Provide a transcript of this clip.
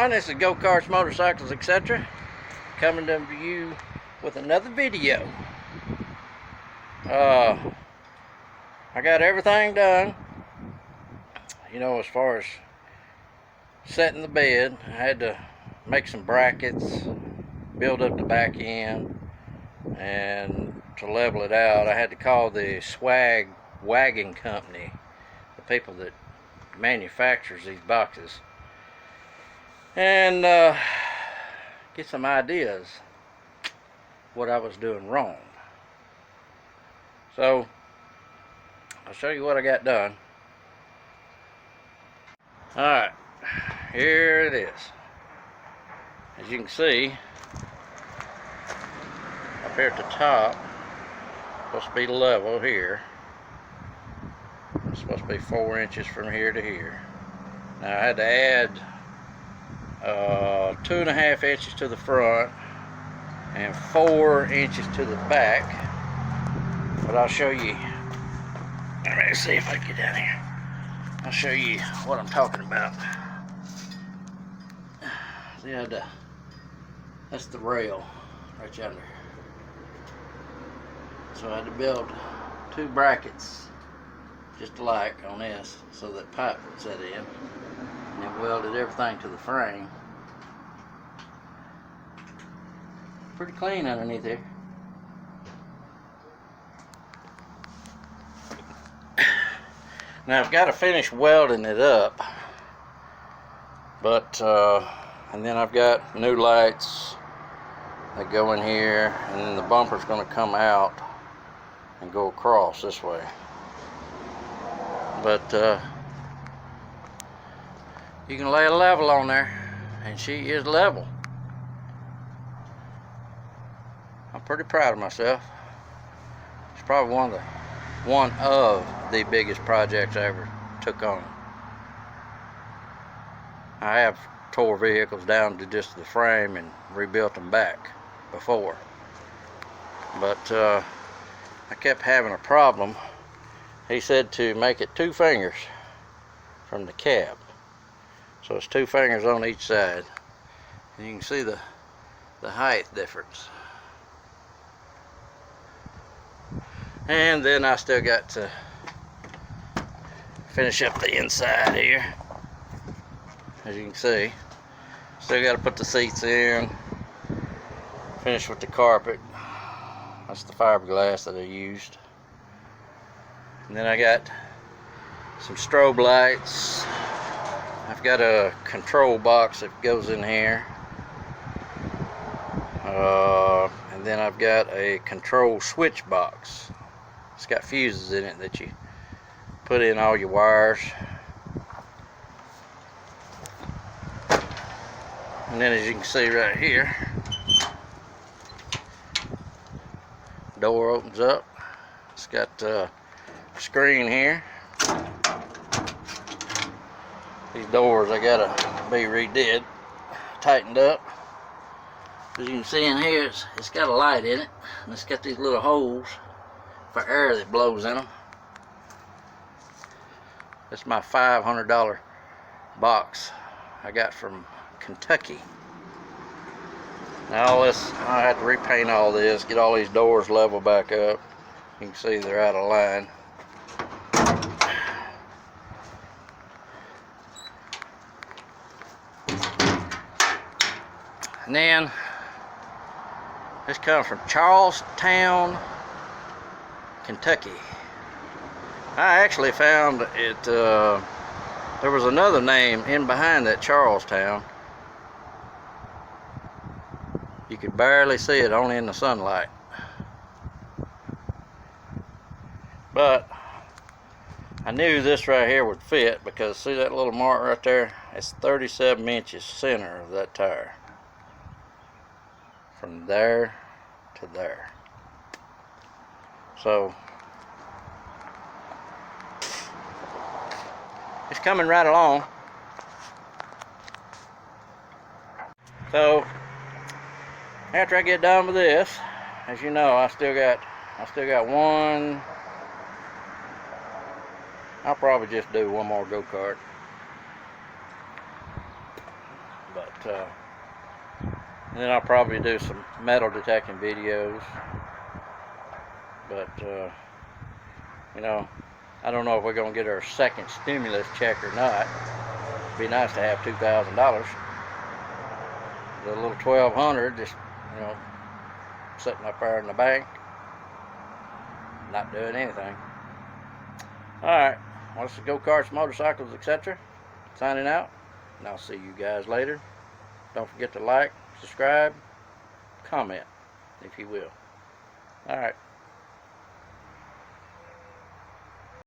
everyone, this is Go-Karts, Motorcycles, etc. coming to you with another video. I got everything done, as far as setting the bed. I had to make some brackets, build up the back end, and to level it out I had to call the swag wagon company, the people that manufactures these boxes, and get some ideas what I was doing wrong. So I'll show you what I got done. Alright, here it is. As you can see, up here at the top, supposed to be level here. It's supposed to be 4 inches from here to here. Now I had to add 2.5 inches to the front and 4 inches to the back, but I'll show you. Let me see if I can get down here. I'll show you what I'm talking about. See, that's the rail right yonder. So I had to build 2 brackets just alike on this so that pipe would set in, and then welded everything to the frame. Pretty clean underneath here. Now I've got to finish welding it up, but and then I've got new lights that go in here, and then the bumper's going to come out and go across this way. But you can lay a level on there, and she is level. I'm pretty proud of myself. It's probably one of the biggest projects I ever took on. I have tore vehicles down to just the frame and rebuilt them back before, but I kept having a problem. He said to make it 2 fingers from the cab, so it's 2 fingers on each side, and you can see the height difference. And then I still got to finish up the inside here. As you can see, still got to put the seats in, finish with the carpet. That's the fiberglass that I used. And then I got some strobe lights. I've got a control box that goes in here. And then I've got a control switch box. It's got fuses in it that you put in all your wires. And then, as you can see right here, door opens up. It's got a screen here. These doors, I gotta be redid, tightened up. As you can see in here, it's got a light in it, and it's got these little holes for air that blows in them. It's my $500 box I got from Kentucky. Now all this, I have to repaint all this, get all these doors level back up. You can see they're out of line. And then this comes from Charlestown, Kentucky. I actually found it, there was another name in behind that Charlestown. You could barely see it, only in the sunlight. But I knew this right here would fit, because see that little mark right there? It's 37 inches center of that tire, from there to there. So it's coming right along. So after I get done with this, as you know, I still got one. I'll probably just do one more go-kart. But and then I'll probably do some metal detecting videos. But you know, I don't know if we're gonna get our second stimulus check or not. It'd be nice to have $2,000. The little 1,200 just, you know, sitting up there in the bank, not doing anything. Alright, well, this is go-karts, motorcycles, etc. Signing out, and I'll see you guys later. Don't forget to like, subscribe, comment, if you will. Alright.